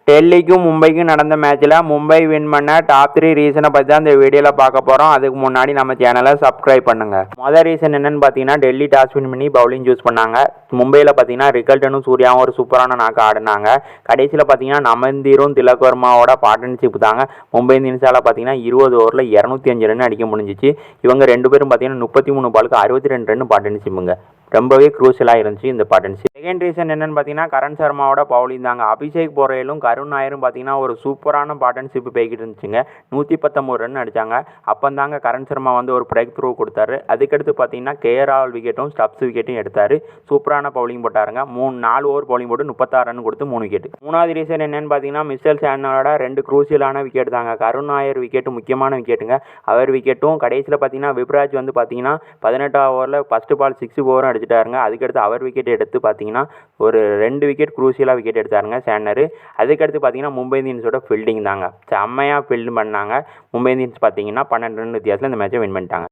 டெல்லிக்கும் மும்பைக்கும் நடந்த மேட்ச்சில் மும்பை வின் பண்ண டாப் 3 ரீசனை பற்றி தான் இந்த வீடியோவில் பார்க்க போகிறோம். அதுக்கு முன்னாடி நம்ம சேனலை சப்ஸ்கிரைப் பண்ணுங்கள். மொதல் ரீசன் என்னென்னு பார்த்தீங்கன்னா, டெல்லி டாஸ் வின் பண்ணி பவுலிங் சூஸ் பண்ணாங்க. மும்பையில் பார்த்தீங்கன்னா ரிகல்டனும் சூர்யாவும் ஒரு சூப்பரான நாக்கு ஆடினாங்க. கடைசியில் பார்த்தீங்கன்னா நமந்தீரும் திலக் வர்மாவோட பார்ட்னர்ஷிப் தாங்க மும்பை இந்தியன்ஸால் பார்த்தீங்கன்னா 20 ஓவரில் 205 ரன் அடிக்க முடிஞ்சிச்சு. இவங்க ரெண்டு பேரும் பார்த்தீங்கன்னா 33 பாலுக்கு 62 ரன் பார்ட்னர்ஷிப்புங்க. ரொம்பவே க்ரூஷியலாக இருந்துச்சு இந்த பார்ட்னர்ஷிப். செகண்ட் ரீசன் என்னென்னு பார்த்தீங்கன்னா, கரண் சர்மாவோட பவுலிங் தாங்க. அபிஷேக் போரையிலும் கருண் நாயரும் பார்த்தீங்கன்னா ஒரு சூப்பரான பார்ட்னர்ஷிப் போய்கிட்டு இருந்துச்சுங்க. 119 ரன் அடித்தாங்க. அப்போ தாங்க கரண் சர்மா வந்து ஒரு பிரேக் த்ரூ கொடுத்தாரு. அதுக்கடுத்து பார்த்தீங்கன்னா கேஆர் விக்கெட்டும் ஸ்டப்ஸ் விக்கெட்டும் எடுத்தார். சூப்பரான பவுலிங் போட்டாருங்க. 4 ஓவர் பவுலிங் போட்டு 36 ரன் கொடுத்து 3 விக்கெட். மூணாவது ரீசன் என்னென்னு பார்த்தீங்கன்னா, மிச்சல் சாண்டனரோட 2 க்ரூஷியலான விக்கெட் தாங்க. கருண் நாயர் விக்கெட்டு முக்கியமான விக்கெட்டுங்க. அவர் விக்கெட்டும் கடைசியில் பார்த்தீங்கன்னா விப்ராஜ் வந்து பார்த்தீங்கன்னா 18 ஓவரில் ஃபஸ்ட்டு பால் 6 ஓவரும் அடிச்சிட்டாருங்க. அதுக்கடுத்து அவர் விக்கெட் எடுத்து பார்த்தீங்கன்னா ஒரு 2 விக்கெட் க்ரூஷியலாக விக்கெட் எடுத்தாருங்க சாண்டனர். அதுக்கடுத்து பார்த்தீங்கன்னா மும்பை இந்தியன்ஸோட ஃபீல்டிங் தாங்க. செம்மையாக ஃபீல்டு பண்ணாங்க. மும்பை இந்தியன்ஸ் பார்த்தீங்கன்னா 12 ரன் வித்தியாசத்தில் இந்த மேட்சை வின் பண்ணிட்டாங்க.